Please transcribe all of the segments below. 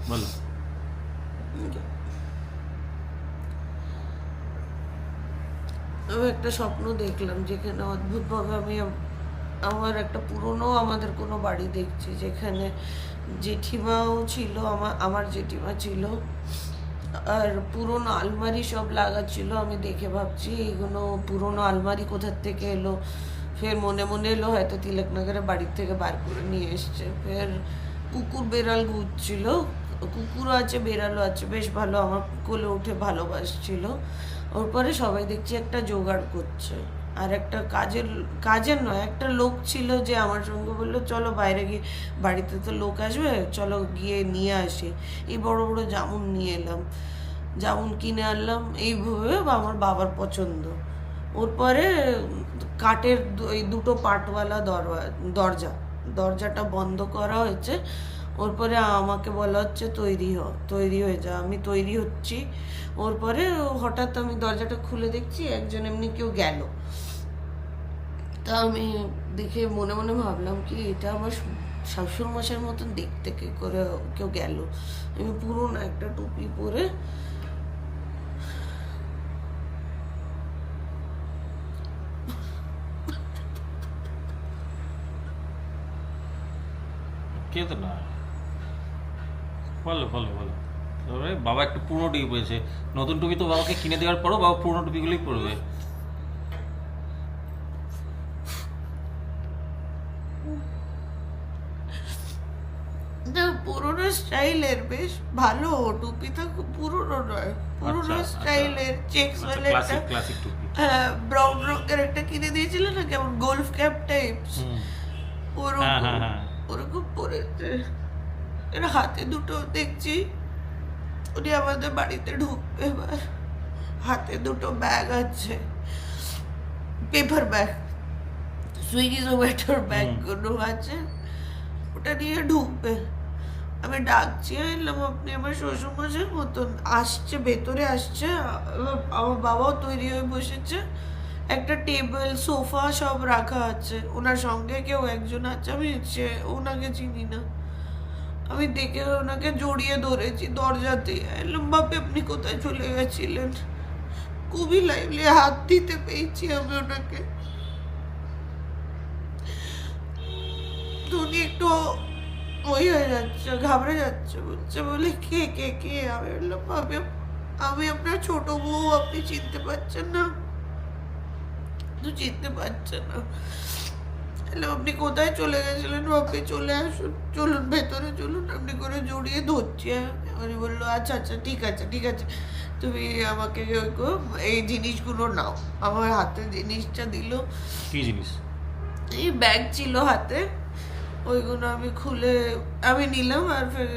বলো। আমি একটা স্বপ্ন দেখলাম যেখানে অদ্ভুতভাবে আমি আমার একটা পুরনো আমাদের কোনো বাড়ি দেখছি, যেখানে জেঠিমাও ছিল, আমার জেঠিমা ছিল, আর পুরনো আলমারি সব লাগা ছিল। আমি দেখে ভাবছি এইগুলো পুরনো আলমারি কোথার থেকে এলো। ফের মনে মনে এলো হয়তো তিলকনগরের বাড়ির থেকে বার করে নিয়ে এসছে। ফের কুকুর বেড়াল ঘুরছিল, কুকুরও আছে বেড়ালও আছে, বেশ ভালো, আমার কোলে উঠে ভালোবাসছিল। ওর পরে সবাই দেখছি একটা জোগাড় করছে। আর একটা কাজের নয়, একটা লোক ছিল যে আমার সঙ্গে বললো চলো বাইরে গিয়ে, বাড়িতে তো লোক আসবে, চলো গিয়ে নিয়ে আসি। এই বড় বড় জামুন নিয়ে এলাম, জামুন কিনে আনলাম। এইভাবে আমার বাবার পছন্দ। ওর পরে কাঠের ওই দুটো পাটওয়ালা দরজা, দরজাটা বন্ধ করা হয়েছে। ওর পরে আমাকে বলা হচ্ছে তৈরি হয়ে যা। আমি তৈরি হচ্ছি। ওর পরে হঠাৎ আমি দরজাটা খুলে দেখছি একজন এমনি কেউ গেল। তা আমি দেখে মনে মনে ভাবলাম কি এটা আমার শাশুড় মশাইয়ের মতন দেখতে কে করে কেউ গেল। আমি পুরনো একটা টুপি পরে কে তো না, বলো বলো বলো। তবে বাবা একটু পুরনো টুপি পরেছে, নতুন টুপি তো বাবাকে কিনে দেওয়ার পরও বাবা পুরনো টুপিগুলোই পরবে। পুরোনো স্টাইলের, বেশ ভালো টুপিটা, খুব পুরোনো নয়, পুরোনো আচ্ছা স্টাইলের চেক্স আচ্ছা, ওয়ালা একটা, ক্লাসিক ক্লাসিক টুপি। হ্যাঁ ব্রাউন রঙের একটা কিনে দিয়েছিল না, কেমন গোল্ফ ক্যাপ টাইপস, হুম। হ্যাঁ ওরকম হ্যাঁ হ্যাঁ। ওরকম পরেছে। এর হাতে দুটো দেখছি উনি আমাদের বাড়িতে ঢুকবে এবার। হাতে দুটো ব্যাগ আছে, পেপার ব্যাগ, সুইগি জোম্যাটোর ব্যাগগুলো আছে, ওটা নিয়ে ঢুকবে। আমি ডাকছি, এলাম আপনি আমার শ্বশুরমশাইয়ের মতন। আসছে, ভেতরে আসছে। আমার বাবাও তৈরি হয়ে বসেছে। একটা টেবিল সোফা সব রাখা আছে, ওনার সঙ্গে কেউ একজন আছে, আমি ওনাকে চিনি না। আমি দেখে ওনাকে জড়িয়ে ধরেছি দরজাতে। এলাম বাপে আপনি কোথায় চলে গেছিলেন। খুবই লাইভলি হাত দিতে পেয়েছি আমি ওনাকে। তো উনি একটু ওই হয়ে যাচ্ছে, ঘাবড়ে যাচ্ছে, বলছে বলে কে কে কে। আমি বললাম ভাবি আমি আপনার ছোট বউ, আপনি চিনতে পারছেন না? তো চিনতে পারছেন না। এলাম আপনি কোথায় চলে গেছিলেন, আপনি চলে আসুন, চলুন ভেতরে চলুন। আপনি করে জড়িয়ে ধরছি। আমি বললো আচ্ছা আচ্ছা ঠিক আছে ঠিক আছে, তুমি আমাকে এই জিনিসগুলো নাও। আমার হাতে জিনিসটা দিল, কি জিনিস? এই ব্যাগ ছিল হাতে, ওইগুলো আমি খুলে আমি নিলাম। আর ফের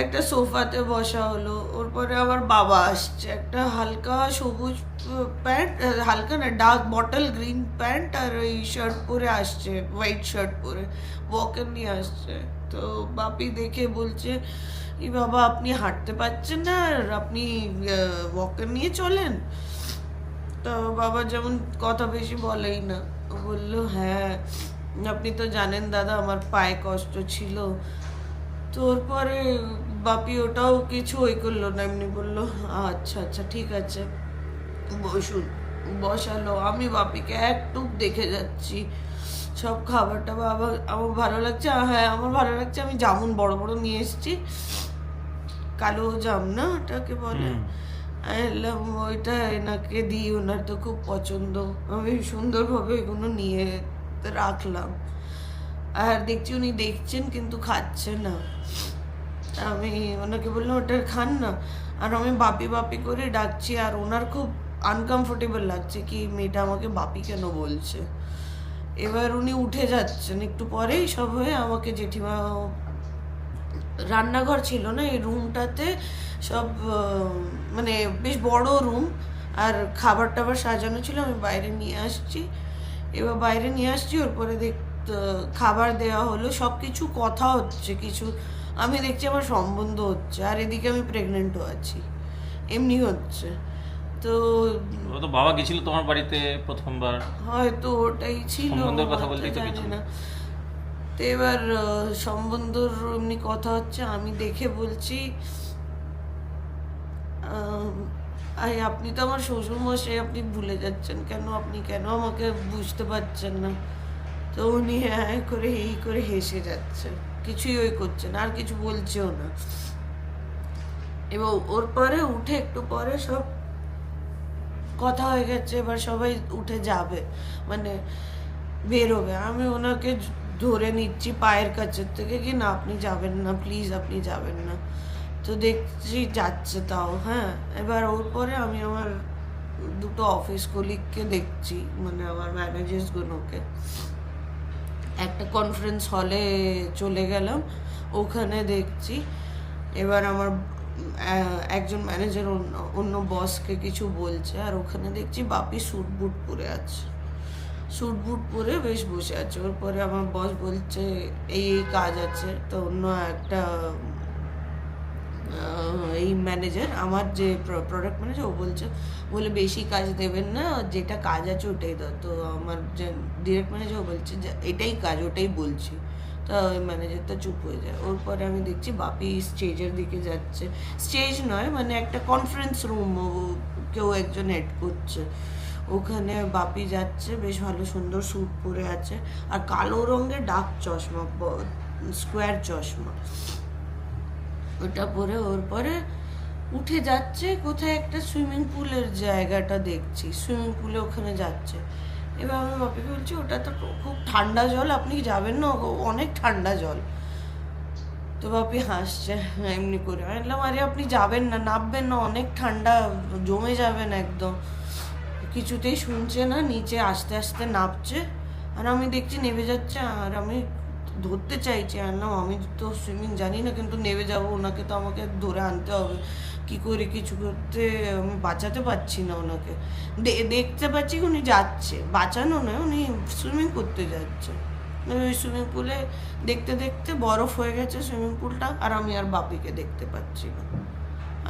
একটা সোফাতে বসা হলো। ওর পরে আমার বাবা আসছে, একটা হালকা সবুজ প্যান্ট, হালকা না ডার্ক বটল গ্রিন প্যান্ট আর ওই শার্ট পরে আসছে, হোয়াইট শার্ট পরে ওয়াকার নিয়ে আসছে। তো বাপি দেখে বলছে এই বাবা আপনি হাঁটতে পারছেন না আর আপনি ওয়াকার নিয়ে চলেন? তো বাবা যেমন কথা বেশি বলেই না, ও বললো হ্যাঁ আপনি তো জানেন দাদা আমার পায়ে কষ্ট ছিল। তোর পরে বাপি ওটাও কিছু ওই করলো না, এমনি বললো আচ্ছা আচ্ছা ঠিক আছে বসুন। বসালো। আমি বাপিকে একটুক দেখে যাচ্ছি। সব খাবারটা বাবা আমার ভালো লাগছে, হ্যাঁ আমার ভালো লাগছে। আমি জামুন বড় বড় নিয়ে এসেছি, কালো জাম না ওটাকে বলে। এলাম ওইটা এনাকে দিই, ওনার তো খুব পছন্দ। আমি সুন্দরভাবে এগুলো নিয়ে রাখলাম। আর দেখছি উনি দেখছেন কিন্তু খাচ্ছেন না। আমি ওনাকে বললাম ওটা খান না। আর আমি বাপি বাপি করে ডাকছি, আর ওনার খুব আনকমফোর্টেবল লাগছে কি মেয়েটা আমাকে বাপি কেন বলছে। এবার উনি উঠে যাচ্ছেন একটু পরেই, সব হয়ে আমাকে জেঠিমা, রান্নাঘর ছিল না এই রুমটাতে, সব মানে বেশ বড় রুম, আর খাবার টাবার সাজানো ছিল। আমি বাইরে নিয়ে আসছি, এবার বাইরে নিয়ে আসছি। ওর পরে খাবার দেওয়া হলো, সব কিছু কথা হচ্ছে কিছু, আমি দেখছি আমার সম্বন্ধ হচ্ছে, আর এদিকে আমি প্রেগনেন্টও আছি, এমনি হচ্ছে। তো ও তো বাবা গেছিল তোমার বাড়িতে প্রথমবার, হয়তো ওটাই ছিল, সম্বন্ধের কথা বলতেই তো জানি গেছিল। না। তো এবার সম্বন্ধর এমনি কথা হচ্ছে, আমি দেখে বলছি আপনি তো আমার শ্বশুরমশাই, আপনি ভুলে যাচ্ছেন কেন, আপনি কেন আমাকে বুঝতে পারছেন না? তো উনি হ্যাঁ করে এই করে হেসে যাচ্ছে, কিছুই ওই করছে না, আর কিছু বলছেও না। এবং ওর পরে উঠে একটু পরে সব কথা হয়ে গেছে, এবার সবাই উঠে যাবে, মানে বেরোবে। আমি ওনাকে ধরে নিচ্ছি পায়ের কাছের থেকে, কি না আপনি যাবেন না, প্লিজ আপনি যাবেন না। তো দেখছি যাচ্ছে তাও, হ্যাঁ। এবার ওর পরে আমি আমার দুটো অফিস কলিগকে দেখছি, মানে আমার ম্যানেজার্সগুলোকে, একটা কনফারেন্স হলে চলে গেলাম, ওখানে দেখছি। এবার আমার একজন ম্যানেজার অন্য বসকে কিছু বলছে, আর ওখানে দেখছি বাপি স্যুট বুট পরে আছে, স্যুট বুট পরে বেশ বসে আছে। ওর পরে আমার বস বলছে এই এই কাজ আছে। তো অন্য একটা এই ম্যানেজার, আমার যে প্রোডাক্ট ম্যানেজার, ও বলে বেশি কাজ দেবেন না, যেটা কাজ আছে ওটাই দাও। তো আমার যে ডিরেক্ট ম্যানেজার, ও বলছে যে এটাই কাজ, ওটাই বলছি। তো ওই ম্যানেজারটা চুপ হয়ে যায়। ওর পরে আমি দেখছি বাপি স্টেজের দিকে যাচ্ছে, স্টেজ নয় মানে একটা কনফারেন্স রুম, কেউ একজন হেড করছে, ওখানে বাপি যাচ্ছে, বেশ ভালো সুন্দর স্যুট পরে আছে, আর কালো রঙের ডার্ক চশমা, স্কোয়ার চশমা, ওটা পরে ওর পরে উঠে যাচ্ছে কোথায় একটা সুইমিং পুলের জায়গাটা দেখছি, সুইমিং পুলে ওখানে যাচ্ছে। এবার আমি বাপিকে বলছি ওটা তো খুব ঠান্ডা জল, আপনি যাবেন না, অনেক ঠান্ডা জল। তো বাপি হাসছে এমনি করে। আমি বললাম আরে আপনি যাবেন না, নামবেন না, অনেক ঠান্ডা, জমে যাবেন একদম। কিছুতেই শুনছে না, নিচে আস্তে আস্তে নামছে, আর আমি দেখছি নেমে যাচ্ছে, আর আমি ধরতে চাইছি। আনলাম আমি তো সুইমিং জানি না, কিন্তু নেমে যাবো, ওনাকে তো আমাকে ধরে আনতে হবে, কি করে কিছু করতে, আমি বাঁচাতে পারছি না ওনাকে। দেখতে পাচ্ছি উনি যাচ্ছে, বাঁচানো নয়, উনি সুইমিং করতে যাচ্ছে। ওই সুইমিং পুলে দেখতে দেখতে বরফ হয়ে গেছে সুইমিং পুলটা, আর আমি আর বাপিকে দেখতে পাচ্ছি না।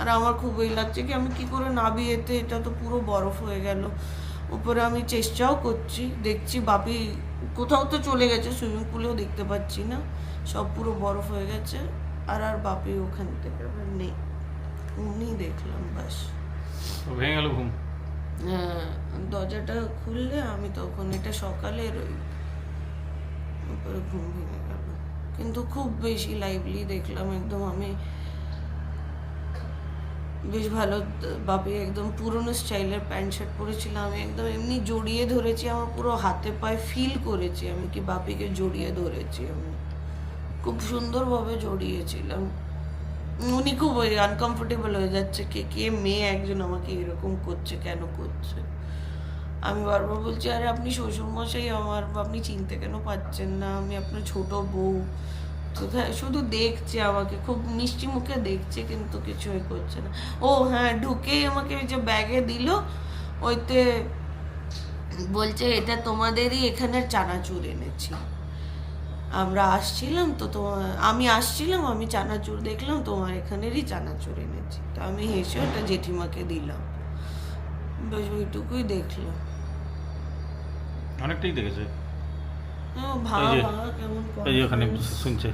আর আমার খুব ওই লাগছে কি আমি কি করে নাবি এতে, এটা তো পুরো বরফ হয়ে গেল। উপরে আমি চেষ্টাও করছি, দেখছি বাপি কোথাও তো চলে গেছে, সুইমিং পুলেও দেখতে পাচ্ছি না, সব পুরো বরফ হয়ে গেছে। আর বাপি ওখান থেকে নেই, উনি দেখলাম বাস। ভেঙে গেল ঘুম। হ্যাঁ, দরজাটা খুললে আমি তখন, এটা সকালের ওই উপরে ঘুম ভেঙে গেল, কিন্তু খুব বেশি লাইভলি দেখলাম একদম। আমি বেশ ভালো, বাপি একদম পুরনো স্টাইলের প্যান্ট শার্ট পরেছিলাম, আমি একদম এমনি জড়িয়ে ধরেছি, আমার পুরো হাতে পায়ে ফিল করেছি আমি কি বাপিকে জড়িয়ে ধরেছি, আমি খুব সুন্দরভাবে জড়িয়েছিলাম। উনি খুব ওই আনকমফোর্টেবল হয়ে যাচ্ছে, কে মেয়ে একজন আমাকে এরকম করছে, কেন করছে। আমি বারবার বলছি আরে আপনি শ্বশুরমশাই আমার, আপনি চিনতে কেন পারছেন না, আমি আপনার ছোট বউ। শুধু দেখছে আমাকে, খুব মিষ্টি মুখে দেখছে, কিন্তু কিছুই করছে না। ও হ্যাঁ, ঢুকেই আমাকে ওই যে ব্যাগে দিল, ওইতে বলছে এটা তোমাদেরই এখানের চানাচুর এনেছি, আমরা আসছিলাম তো আমি আসছিলাম, আমি চানাচুর দেখলাম, তোমার এখানেরই চানাচুর এনেছি। তো আমি হেসে ওটা জেঠিমাকে দিলাম, বেশ ওইটুকুই দেখলাম। অনেকটাই দেখেছে, ভাঙা ভাঙা কেমন এই যে ওখানে শুনছে।